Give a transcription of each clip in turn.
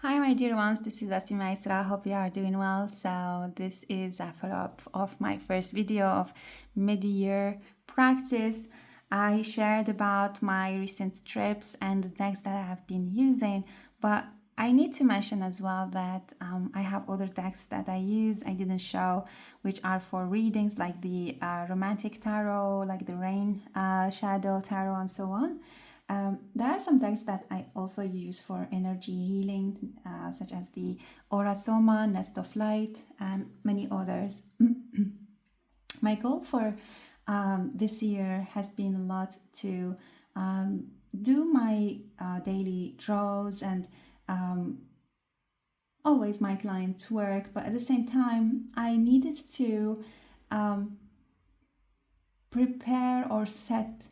Hi, my dear ones. This is Ouassima Issrae. Hope you are doing well. So this is a follow-up of my first video of mid-year practice. I shared about my recent trips and the decks that I have been using, but I need to mention as well that I have other decks that I use I didn't show, which are for readings like the romantic tarot, like the rain shadow tarot, and so on. There are some decks that I also use for energy healing, such as the Oracology, Nest of Light, and many others. My goal for this year has been a lot to do my daily draws and always my client work, but at the same time, I needed to prepare or set,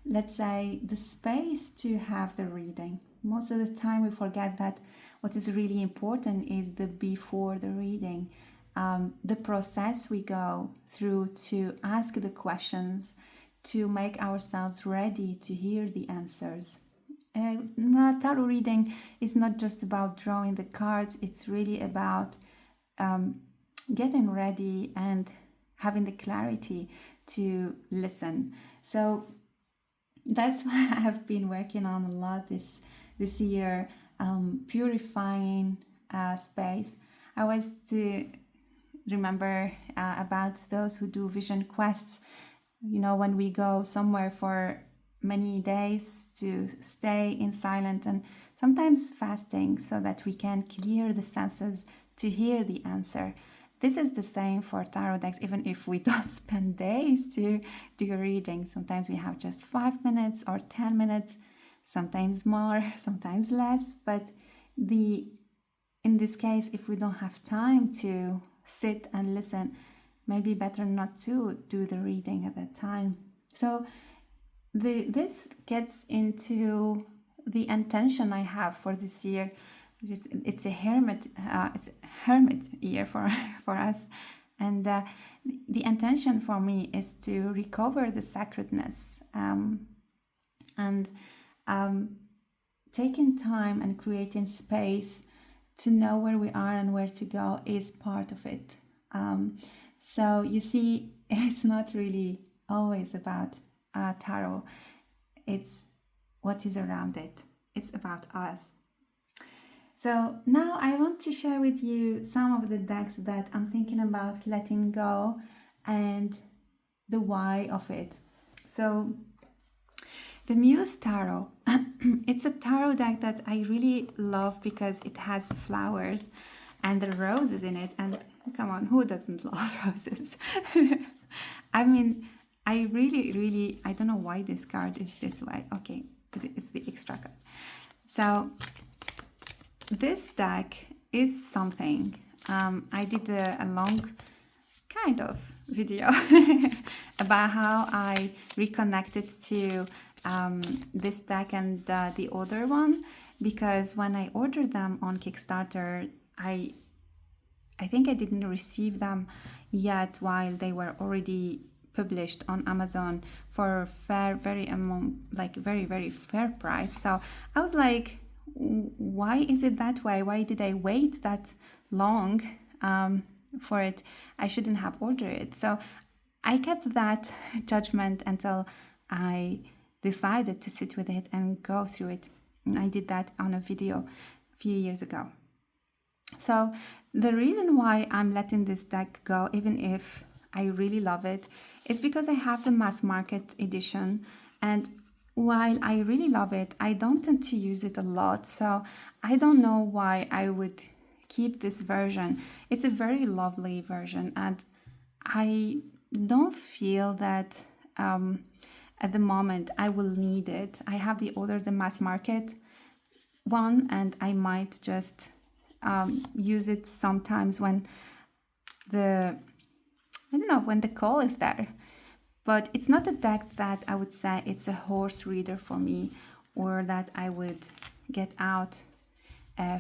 let's say, the space to have the reading. Most of the time we forget that what is really important is the before the reading, the process we go through to ask the questions, to make ourselves ready to hear the answers. Tarot reading is not just about drawing the cards, it's really about getting ready and having the clarity to listen. So that's what I have been working on a lot this year, purifying space. I was to remember about those who do vision quests. You know, when we go somewhere for many days to stay in silence and sometimes fasting so that we can clear the senses to hear the answer. This is the same for tarot decks, even if we don't spend days to do a reading. Sometimes we have just 5 minutes or 10 minutes, sometimes more, sometimes less. But in this case, if we don't have time to sit and listen, maybe better not to do the reading at that time. So this gets into the intention I have for this year. It's a hermit year for us, and the intention for me is to recover the sacredness, and taking time and creating space to know where we are and where to go is part of it. So you see, it's not really always about tarot. It's what is around it. It's about us. So now I want to share with you some of the decks that I'm thinking about letting go and the why of it. So the Muse Tarot, it's a tarot deck that I really love because it has the flowers and the roses in it. And come on, who doesn't love roses? I mean, I really, I don't know why this card is this way. Okay, it's the extra card. So this deck is something. I did a long kind of video about how I reconnected to this deck and the other one, because when I ordered them on Kickstarter, I think I didn't receive them yet while they were already published on Amazon for very fair price. So I was like, why is it that way? Why did I wait that long for it? I shouldn't have ordered it. So I kept that judgment until I decided to sit with it and go through it. And I did that on a video a few years ago. So the reason why I'm letting this deck go, even if I really love it, is because I have the mass market edition, and while I really love it, I don't tend to use it a lot, so I don't know why I would keep this version. It's a very lovely version, and I don't feel that at the moment I will need it. I have the mass market one, and I might just use it sometimes when when the call is there. But it's not a deck that I would say it's a horse reader for me, or that I would get out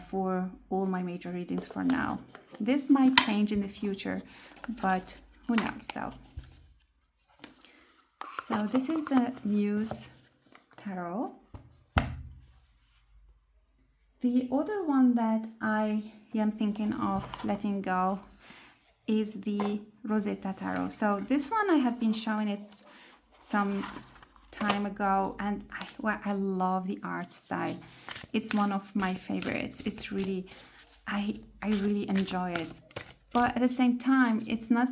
for all my major readings for now. This might change in the future, but who knows. So this is the Muse Tarot. The other one that I am thinking of letting go is the Rosetta Tarot. So this one I have been showing it some time ago, and I love the art style. It's one of my favorites. It's really, I really enjoy it. But at the same time, it's not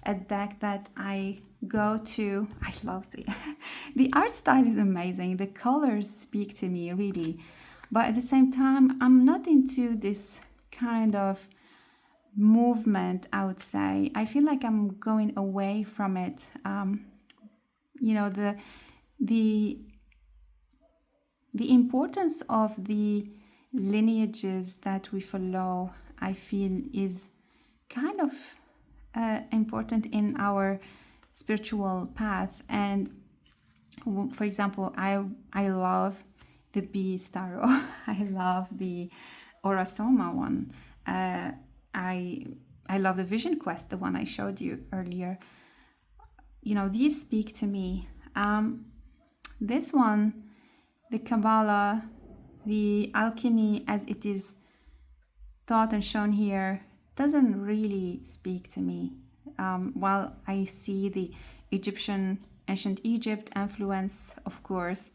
a deck that I go to. I love the art style is amazing. The colors speak to me really. But at the same time, I'm not into this kind of movement, I would say. I feel like I'm going away from it. You know, the importance of the lineages that we follow, I feel, is kind of important in our spiritual path. And for example, I love the Bees Tarot. I love the Oracima one. I love the Vision Quest, the one I showed you earlier. You know, these speak to me. This one, the Kabbalah, the alchemy as it is taught and shown here, doesn't really speak to me. While I see the ancient Egypt influence, of course,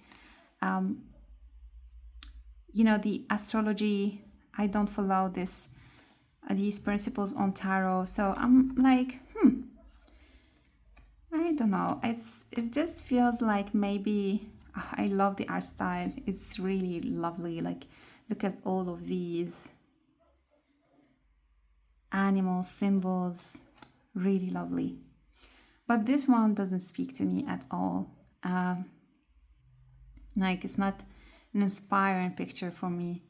you know, the astrology, I don't follow these principles on tarot. So I'm like, I don't know. It just feels like maybe I love the art style. It's really lovely. Like, look at all of these animal symbols, really lovely. But this one doesn't speak to me at all. Like, it's not an inspiring picture for me.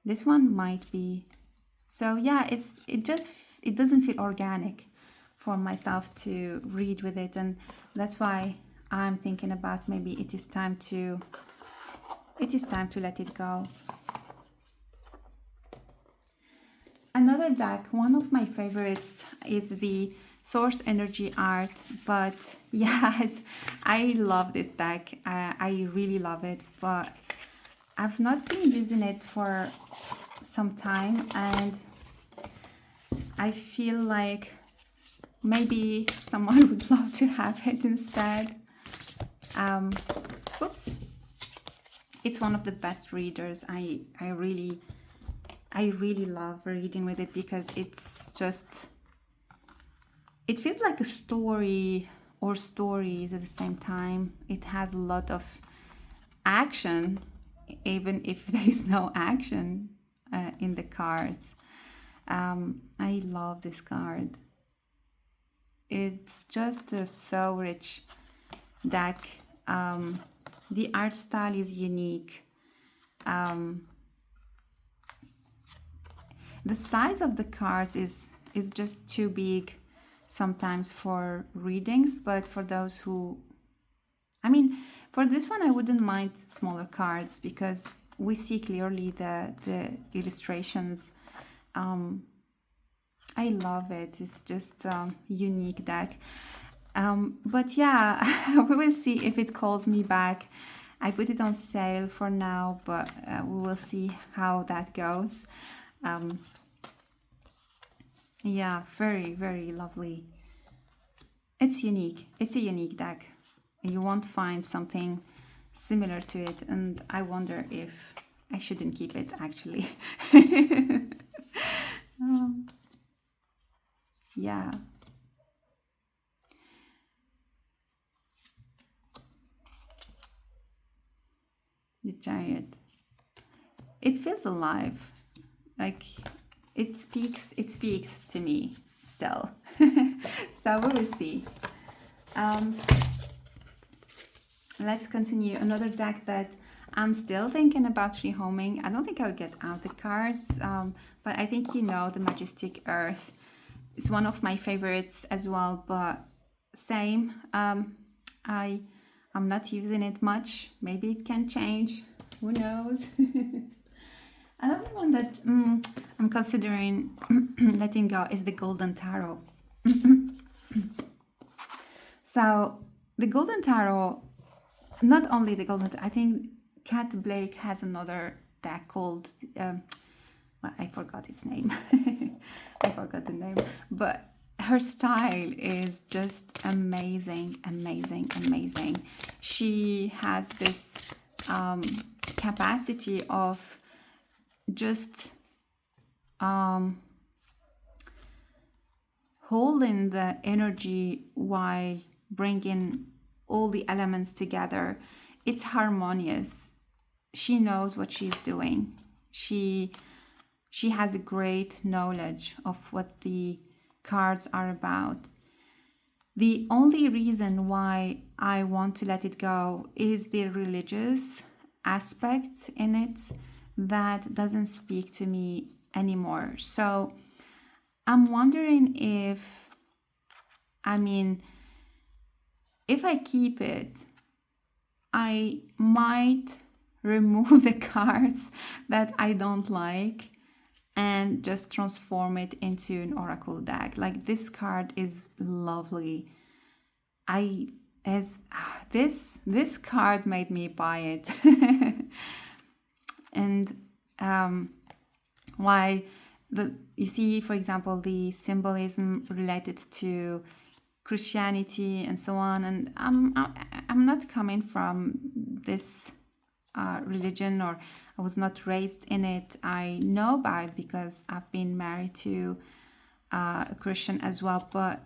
This one might be. So yeah, it doesn't feel organic for myself to read with it, and that's why I'm thinking about maybe it is time to let it go. Another deck, one of my favorites, is the Source Energy Art. But yeah, I love this deck. I really love it, but I've not been using it for some time, and I feel like maybe someone would love to have it instead. Oops. It's one of the best readers. I really love reading with it because it's just, it feels like a story or stories at the same time. It has a lot of action, even if there is no action in the cards. I love this card. It's just a so rich deck. The art style is unique. The size of the cards is just too big sometimes for readings, but for those who, I mean, for this one I wouldn't mind smaller cards because we see clearly the illustrations. I love it. It's just a unique deck. But yeah, we will see if it calls me back. I put it on sale for now, but we will see how that goes. Yeah, very, very lovely. It's unique. It's a unique deck. You won't find something similar to it, and I wonder if I shouldn't keep it actually. Yeah. The Chariot. It feels alive. Like it speaks to me still. So we will see. Let's continue. Another deck that I'm still thinking about rehoming. I don't think I'll get out the cards, but I think you know the Majestic Earth is one of my favorites as well, but same. I'm not using it much. Maybe it can change. Who knows? Another one that I'm considering letting go is the Golden Tarot. So the Golden Tarot, not only the Golden Tarot, I think Kat Blake has another deck called, well, I forgot its name. I forgot the name, but her style is just amazing, amazing, amazing. She has this capacity of just holding the energy while bringing all the elements together. It's harmonious. She knows what she's doing. She has a great knowledge of what the cards are about. The only reason why I want to let it go is the religious aspect in it that doesn't speak to me anymore. So I'm wondering if I keep it, I might remove the cards that I don't like and just transform it into an oracle deck. Like, this card is lovely. This card made me buy it. And why you see, for example, the symbolism related to Christianity and so on, and I'm not coming from this religion, or I was not raised in it. I know about it because I've been married to a Christian as well, but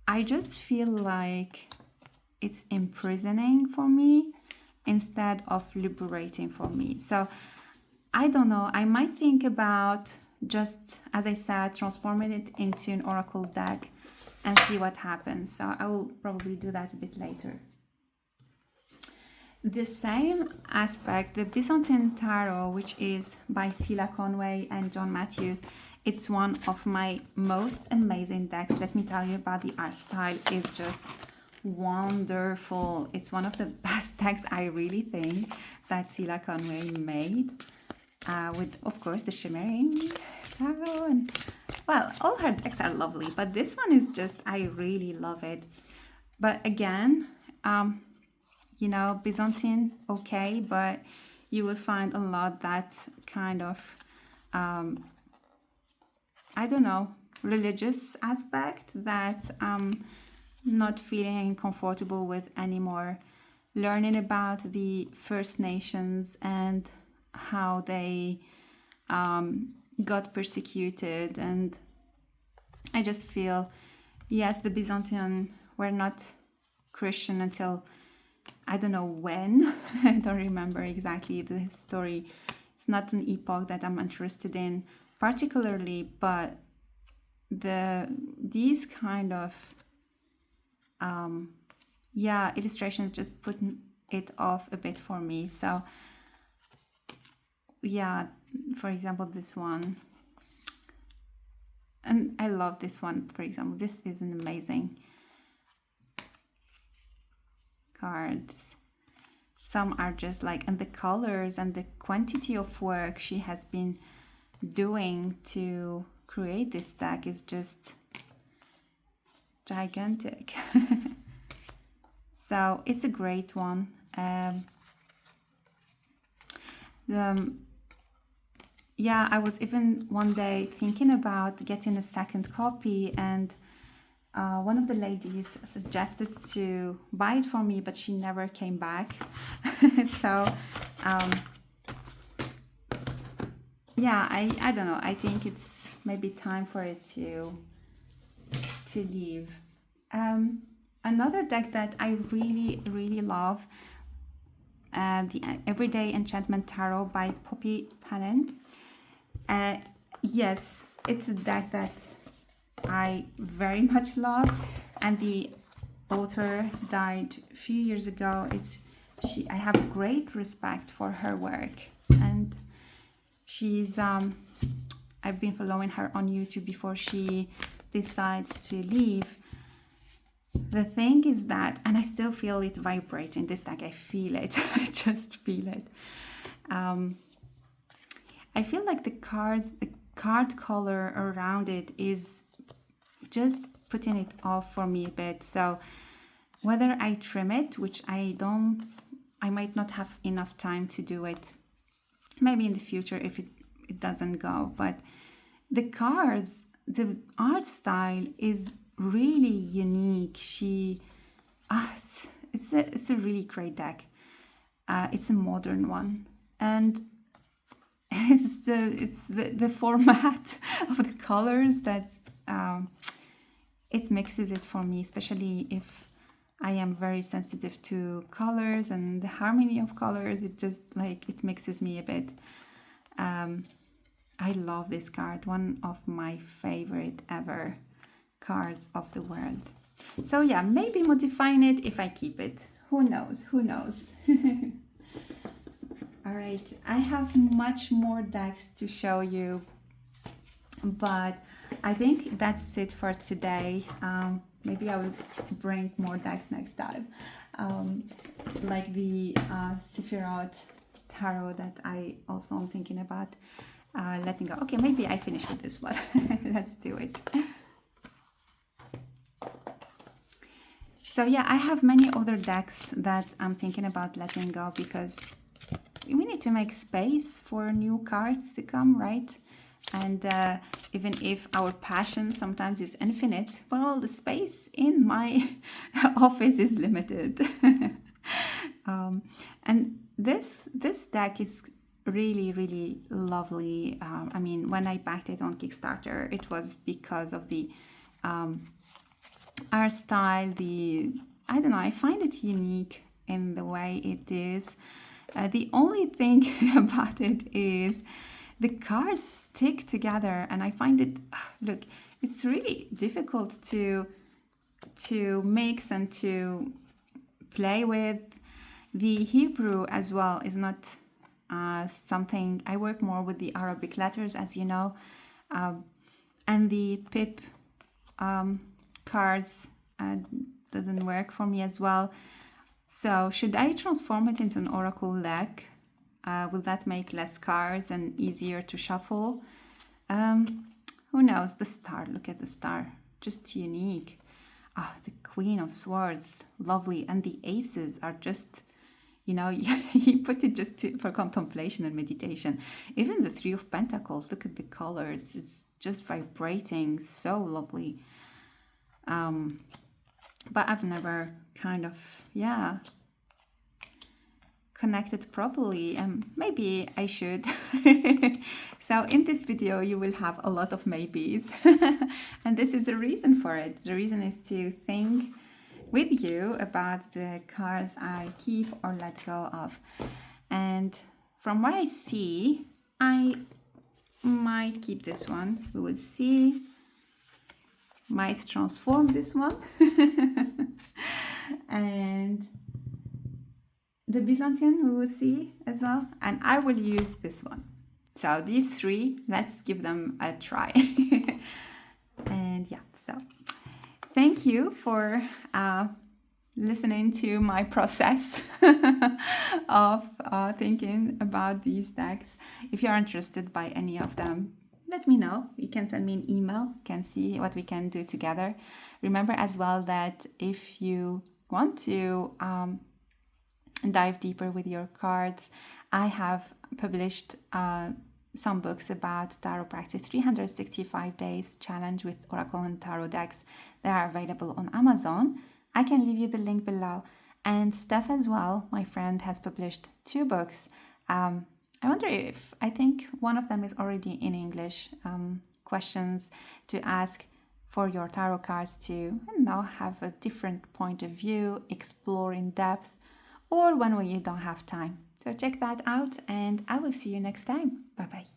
I just feel like it's imprisoning for me instead of liberating for me. So I don't know, I might think about, just as I said, transforming it into an oracle deck and see what happens. So I will probably do that a bit later. The same aspect, the Byzantine Tarot, which is by Sheila Conway and John Matthews, it's one of my most amazing decks. Let me tell you about the art style. It's just wonderful. It's one of the best decks, I really think, that Sheila Conway made, with, of course, the shimmering tarot. And, well, all her decks are lovely, but this one is just, I really love it. But again, you know, Byzantine, okay, but you will find a lot that kind of, I don't know, religious aspect that I'm not feeling comfortable with anymore. Learning about the First Nations and how they got persecuted, and I just feel, yes, the Byzantine were not Christian until I don't know when. I don't remember exactly the history. It's not an epoch that I'm interested in particularly, but these kind of illustrations just put it off a bit for me. So yeah, for example, this one, and I love this one, for example. This is an amazing cards. Some are just like, and the colors and the quantity of work she has been doing to create this deck is just gigantic. So it's a great one. Yeah, I was even one day thinking about getting a second copy, and one of the ladies suggested to buy it for me, but she never came back. So yeah, I don't know, I think it's maybe time for it to leave. Another deck that I really love, the Everyday Enchantment Tarot by Poppy Palin. Yes, it's a deck that I very much love, and the author died a few years ago. I have great respect for her work, and she's I've been following her on YouTube before she decides to leave. The thing is that, and I still feel it vibrating, this deck, I feel it. I just feel it. I feel like the card color around it is just putting it off for me a bit. So whether I trim it, which I I might not have enough time to do it. Maybe in the future if it doesn't go. But the cards, the art style is really unique. It's a really great deck. It's a modern one, and it's the format of the colors that it mixes it for me, especially if I am very sensitive to colors and the harmony of colors. It just like it mixes me a bit. I love this card, one of my favorite ever cards of the world. So yeah, maybe modifying it if I keep it. Who knows? Who knows? All right, I have much more decks to show you, but I think that's it for today. Maybe I will bring more decks next time, like the Sephiroth tarot that I also am thinking about letting go. Okay, maybe I finish with this one. Let's do it. So yeah, I have many other decks that I'm thinking about letting go, because we need to make space for new cards to come, right? And even if our passion sometimes is infinite, well, the space in my office is limited. And this deck is really, really lovely. I mean, when I backed it on Kickstarter, it was because of the art style. I don't know, I find it unique in the way it is. The only thing about it is the cards stick together, and I find it, look, it's really difficult to mix and to play with. The Hebrew as well is not something, I work more with the Arabic letters, as you know, and the pip cards doesn't work for me as well. So should I transform it into an oracle deck? Will that make less cards and easier to shuffle? Who knows? The star, look at the star, just unique. The Queen of Swords, lovely. And the aces are just, you know, you put it just for contemplation and meditation. Even the Three of Pentacles, look at the colors. It's just vibrating, so lovely. But I've never kind of, connected properly, and maybe I should. So in this video you will have a lot of maybes. And this is the reason for it. The reason is to think with you about the cards I keep or let go of. And from what I see, I might keep this one. We will see. Might transform this one. And the Byzantine we will see as well, and I will use this one. So these three, let's give them a try. And yeah, so thank you for listening to my process of thinking about these decks. If you're interested by any of them, let me know. You can send me an email, can see what we can do together. Remember as well that if you want to dive deeper with your cards, I have published some books about tarot practice, 365 days challenge with oracle and tarot decks that are available on Amazon. I can leave you the link below. And Steph as well, my friend, has published 2 books. I wonder if, I think one of them is already in English, questions to ask for your tarot cards to, I don't know, have a different point of view, explore in depth, or when you don't have time. So check that out, and I will see you next time. Bye bye.